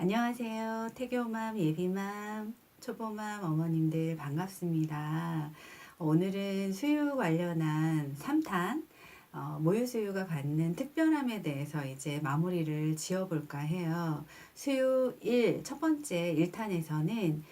안녕하세요. 태교맘, 예비맘, 초보맘 어머님들 반갑습니다. 오늘은 수유 관련한 3탄 모유 수유가 갖는 특별함에 대해서 이제 마무리를 지어볼까 해요. 수유 1, 첫 번째 1탄에서는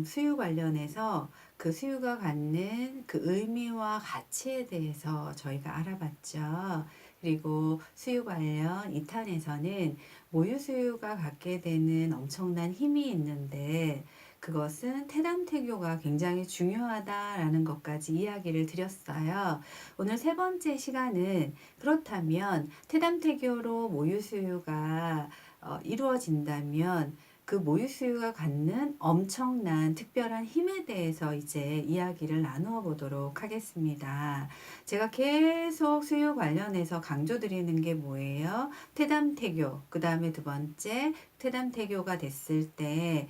수유 관련해서 그 수유가 갖는 그 의미와 가치에 대해서 저희가 알아봤죠. 그리고 수유 관련 2탄에서는 모유 수유가 갖게 되는 엄청난 힘이 있는데 그것은 태담태교가 굉장히 중요하다라는 것까지 이야기를 드렸어요. 오늘 세 번째 시간은 그렇다면 태담태교로 모유 수유가 이루어진다면 그 모유 수유가 갖는 엄청난 특별한 힘에 대해서 이제 이야기를 나누어 보도록 하겠습니다. 제가 계속 수유 관련해서 강조드리는 게 뭐예요? 태담태교, 그 다음에 두 번째 태담태교가 됐을 때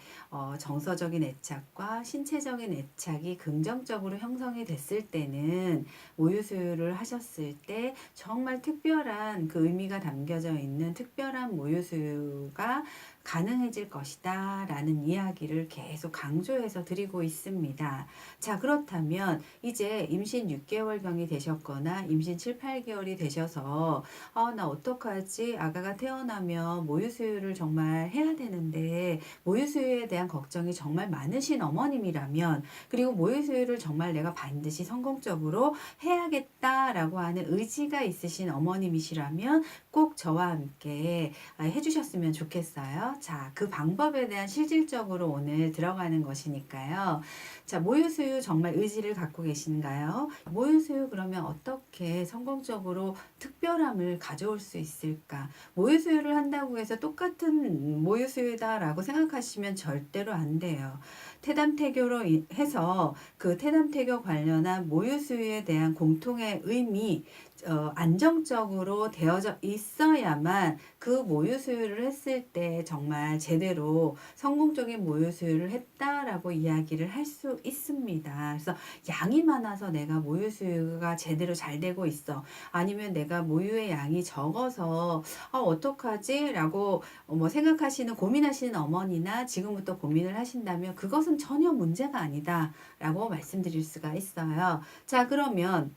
정서적인 애착과 신체적인 애착이 긍정적으로 형성이 됐을 때는 모유 수유를 하셨을 때 정말 특별한 그 의미가 담겨져 있는 특별한 모유 수유가 가능해질 것이다 라는 이야기를 계속 강조해서 드리고 있습니다. 자, 그렇다면 이제 임신 6개월경이 되셨거나 임신 7, 8개월이 되셔서 나 어떡하지? 아가가 태어나면 모유수유를 정말 해야 되는데 모유수유에 대한 걱정이 정말 많으신 어머님이라면 그리고 모유수유를 정말 내가 반드시 성공적으로 해야겠다라고 하는 의지가 있으신 어머님이시라면 꼭 저와 함께 해주셨으면 좋겠어요. 자, 그 방법에 대한 실질적으로 오늘 들어가는 것이니까요. 자, 모유수유 정말 의지를 갖고 계신가요? 모유수유 그러면 어떻게 성공적으로 특별함을 가져올 수 있을까? 모유수유를 한다고 해서 똑같은 모유수유다라고 생각하시면 절대로 안 돼요. 태담태교로 해서 그 태담태교 관련한 모유수유에 대한 공통의 의미, 안정적으로 되어져 있어야만 그 모유 수유를 했을 때 정말 제대로 성공적인 모유 수유를 했다라고 이야기를 할 수 있습니다. 그래서 양이 많아서 내가 모유 수유가 제대로 잘 되고 있어. 아니면 내가 모유의 양이 적어서 어떡하지? 라고 뭐 생각하시는 고민하시는 어머니나 지금부터 고민을 하신다면 그것은 전혀 문제가 아니다 라고 말씀드릴 수가 있어요. 자, 그러면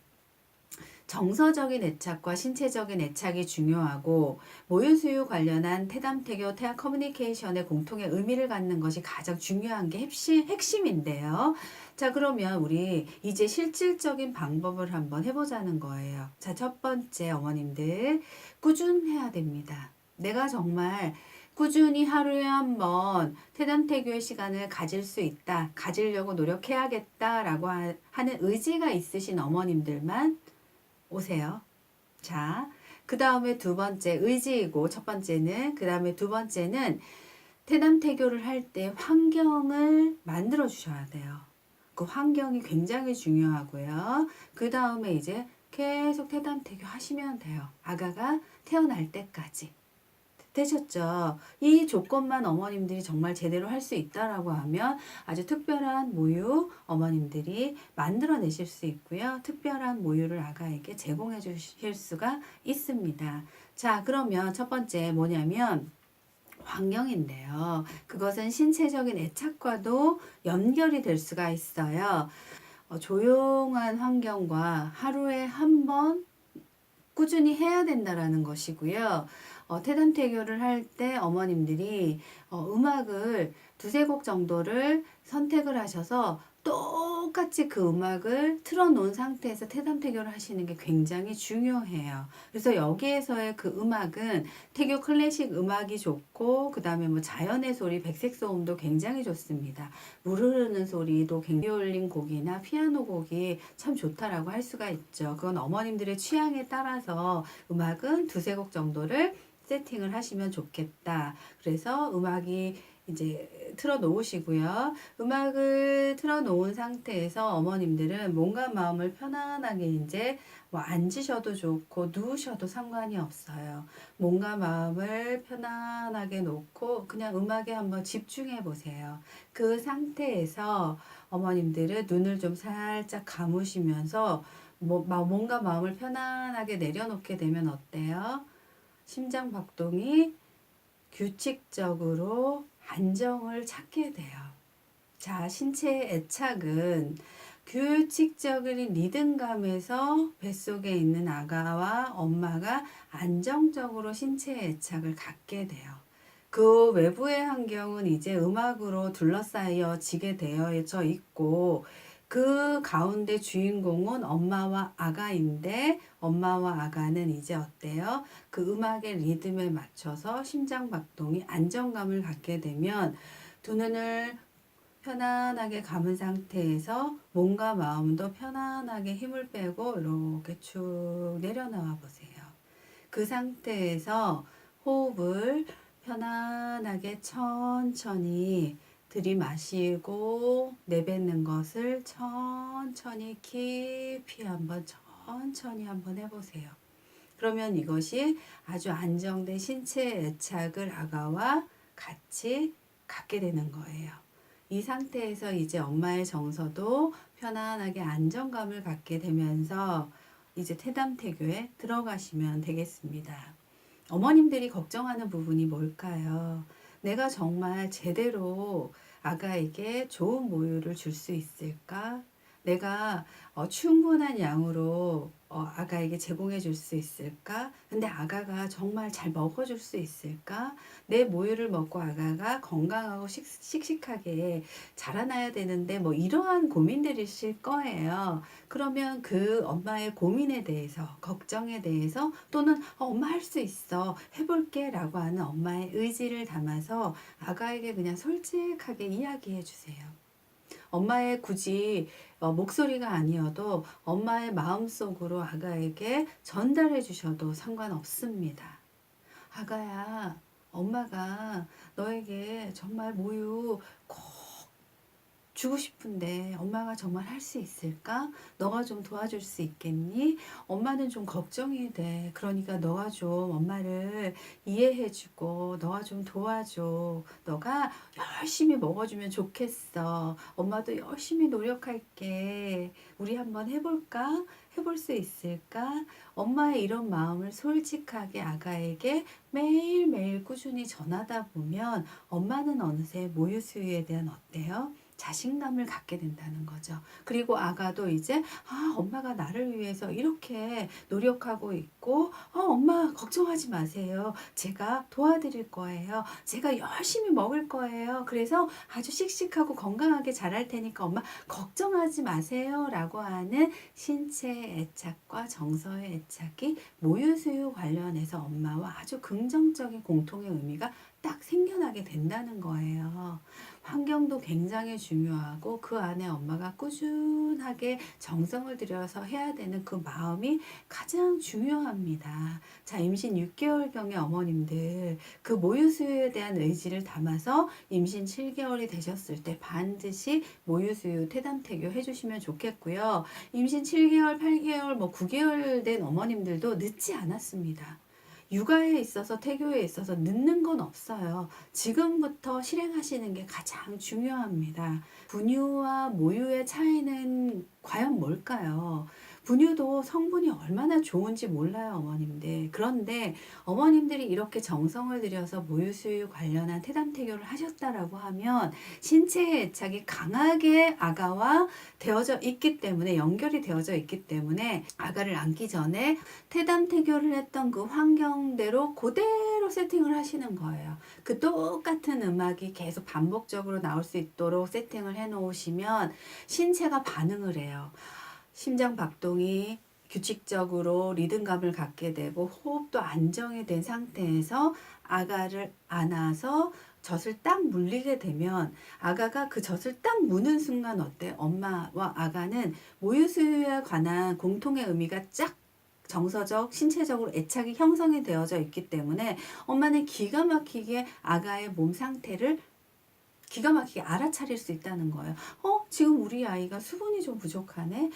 정서적인 애착과 신체적인 애착이 중요하고 모유수유 관련한 태담태교 태아 커뮤니케이션의 공통의 의미를 갖는 것이 가장 중요한 게 핵심인데요. 자, 그러면 우리 이제 실질적인 방법을 한번 해보자는 거예요. 자, 첫 번째 어머님들 꾸준해야 됩니다. 내가 정말 꾸준히 하루에 한 번 태담태교의 시간을 가질 수 있다, 가지려고 노력해야겠다라고 하는 의지가 있으신 어머님들만 오세요. 자, 그 다음에 두 번째 의지이고 첫 번째는 그 다음에 두 번째는 태담태교를 할 때 환경을 만들어 주셔야 돼요. 그 환경이 굉장히 중요하고요. 그 다음에 이제 계속 태담태교 하시면 돼요. 아가가 태어날 때까지. 되셨죠? 이 조건만 어머님들이 정말 제대로 할 수 있다라고 하면 아주 특별한 모유 어머님들이 만들어내실 수 있고요. 특별한 모유를 아가에게 제공해 주실 수가 있습니다. 자, 그러면 첫 번째 뭐냐면 환경인데요. 그것은 신체적인 애착과도 연결이 될 수가 있어요. 조용한 환경과 하루에 한 번 꾸준히 해야 된다라는 것이고요. 태담태교를 할 때 어머님들이 음악을 두세 곡 정도를 선택을 하셔서 똑같이 그 음악을 틀어놓은 상태에서 태담태교를 하시는 게 굉장히 중요해요. 그래서 여기에서의 그 음악은 태교 클래식 음악이 좋고 그 다음에 뭐 자연의 소리, 백색 소음도 굉장히 좋습니다. 물 흐르는 소리도 비올린 곡이나 피아노 곡이 참 좋다라고 할 수가 있죠. 그건 어머님들의 취향에 따라서 음악은 두세 곡 정도를 세팅을 하시면 좋겠다. 그래서 음악이 이제 틀어 놓으시고요. 음악을 틀어 놓은 상태에서 어머님들은 몸과 마음을 편안하게 이제 뭐 앉으셔도 좋고 누우셔도 상관이 없어요. 몸과 마음을 편안하게 놓고 그냥 음악에 한번 집중해 보세요. 그 상태에서 어머님들은 눈을 좀 살짝 감으시면서 몸과 마음을 편안하게 내려놓게 되면 어때요? 심장 박동이 규칙적으로 안정을 찾게 돼요. 자, 신체의 애착은 규칙적인 리듬감에서 뱃속에 있는 아가와 엄마가 안정적으로 신체의 애착을 갖게 돼요. 그 외부의 환경은 이제 음악으로 둘러싸여지게 되어져 있고, 그 가운데 주인공은 엄마와 아가인데, 엄마와 아가는 이제 어때요? 그 음악의 리듬에 맞춰서 심장박동이 안정감을 갖게 되면 두 눈을 편안하게 감은 상태에서 몸과 마음도 편안하게 힘을 빼고 이렇게 쭉 내려놔 보세요. 그 상태에서 호흡을 편안하게 천천히 들이마시고 내뱉는 것을 천천히 깊이 천천히 한번 해보세요. 그러면 이것이 아주 안정된 신체 애착을 아가와 같이 갖게 되는 거예요. 이 상태에서 이제 엄마의 정서도 편안하게 안정감을 갖게 되면서 이제 태담태교에 들어가시면 되겠습니다. 어머님들이 걱정하는 부분이 뭘까요? 내가 정말 제대로 아가에게 좋은 모유를 줄 수 있을까? 내가 충분한 양으로 아가에게 제공해 줄 수 있을까? 근데 아가가 정말 잘 먹어줄 수 있을까? 내 모유를 먹고 아가가 건강하고 씩씩하게 자라나야 되는데 뭐 이러한 고민들이실 거예요. 그러면 그 엄마의 고민에 대해서, 걱정에 대해서 또는 엄마 할 수 있어, 해볼게 라고 하는 엄마의 의지를 담아서 아가에게 그냥 솔직하게 이야기해 주세요. 엄마의 굳이 목소리가 아니어도 엄마의 마음속으로 아가에게 전달해 주셔도 상관없습니다. 아가야, 엄마가 너에게 정말 모유 꼭 주고 싶은데 엄마가 정말 할 수 있을까? 너가 좀 도와줄 수 있겠니? 엄마는 좀 걱정이 돼. 그러니까 너가 좀 엄마를 이해해주고 너가 좀 도와줘. 너가 열심히 먹어주면 좋겠어. 엄마도 열심히 노력할게. 우리 한번 해볼까? 해볼 수 있을까? 엄마의 이런 마음을 솔직하게 아가에게 매일매일 꾸준히 전하다 보면 엄마는 어느새 모유 수유에 대한 어때요? 자신감을 갖게 된다는 거죠. 그리고 아가도 이제 엄마가 나를 위해서 이렇게 노력하고 있고 엄마 걱정하지 마세요. 제가 도와드릴 거예요. 제가 열심히 먹을 거예요. 그래서 아주 씩씩하고 건강하게 자랄 테니까 엄마 걱정하지 마세요. 라고 하는 신체의 애착과 정서의 애착이 모유수유 관련해서 엄마와 아주 긍정적인 공통의 의미가 딱 생겨나게 된다는 거예요. 환경도 굉장히 중요하고 그 안에 엄마가 꾸준하게 정성을 들여서 해야 되는 그 마음이 가장 중요합니다. 자, 임신 6개월경의 어머님들 그 모유수유에 대한 의지를 담아서 임신 7개월이 되셨을 때 반드시 모유수유 태담태교 해주시면 좋겠고요. 임신 7개월, 8개월, 9개월 된 어머님들도 늦지 않았습니다. 육아에 있어서 태교에 있어서 늦는 건 없어요. 지금부터 실행하시는 게 가장 중요합니다. 분유와 모유의 차이는 과연 뭘까요? 분유도 성분이 얼마나 좋은지 몰라요, 어머님들. 그런데 어머님들이 이렇게 정성을 들여서 모유수유 관련한 태담태교를 하셨다라고 하면 신체의 애착이 강하게 아가와 되어져 있기 때문에 연결이 되어져 있기 때문에 아가를 안기 전에 태담태교를 했던 그 환경대로 그대로 세팅을 하시는 거예요. 그 똑같은 음악이 계속 반복적으로 나올 수 있도록 세팅을 해 놓으시면 신체가 반응을 해요. 심장 박동이 규칙적으로 리듬감을 갖게 되고 호흡도 안정이 된 상태에서 아가를 안아서 젖을 딱 물리게 되면 아가가 그 젖을 딱 무는 순간 어때? 엄마와 아가는 모유수유에 관한 공통의 의미가 쫙 정서적, 신체적으로 애착이 형성이 되어져 있기 때문에 엄마는 기가 막히게 아가의 몸 상태를 기가 막히게 알아차릴 수 있다는 거예요. 지금 우리 아이가 수분이 좀 부족하네.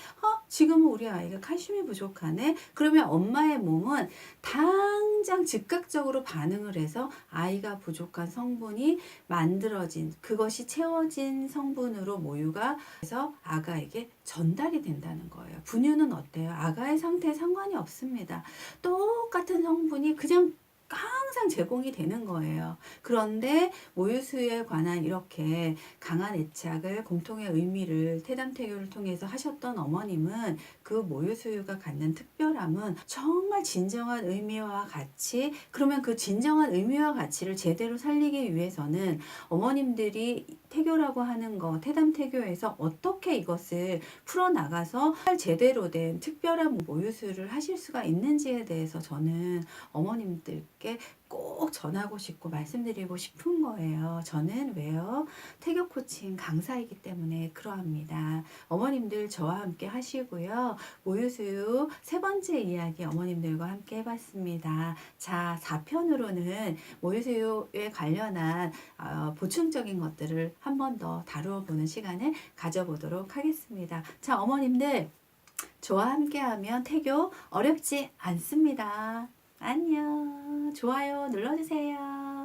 지금은 우리 아이가 칼슘이 부족하네. 그러면 엄마의 몸은 당장 즉각적으로 반응을 해서 아이가 부족한 성분이 만들어진, 그것이 채워진 성분으로 모유가 해서 아가에게 전달이 된다는 거예요. 분유는 어때요? 아가의 상태에 상관이 없습니다. 똑같은 성분이 그냥 항상 제공이 되는 거예요. 그런데 모유수유에 관한 이렇게 강한 애착을, 공통의 의미를 태담태교를 통해서 하셨던 어머님은 그 모유수유가 갖는 특별함은 정말 진정한 의미와 가치, 그러면 그 진정한 의미와 가치를 제대로 살리기 위해서는 어머님들이 태교라고 하는 거, 태담태교에서 어떻게 이것을 풀어나가서 제대로 된 특별한 모유수유를 하실 수가 있는지에 대해서 저는 어머님들께 꼭 전하고 싶고 말씀드리고 싶은 거예요. 저는 왜요? 태교 코칭 강사이기 때문에 그러합니다. 어머님들 저와 함께 하시고요. 모유수유 세 번째 이야기 어머님들과 함께 해봤습니다. 자, 4편으로는 모유수유에 관련한 보충적인 것들을 한 번 더 다루어 보는 시간을 가져보도록 하겠습니다. 자, 어머님들 저와 함께하면 태교 어렵지 않습니다. 안녕. 좋아요 눌러주세요.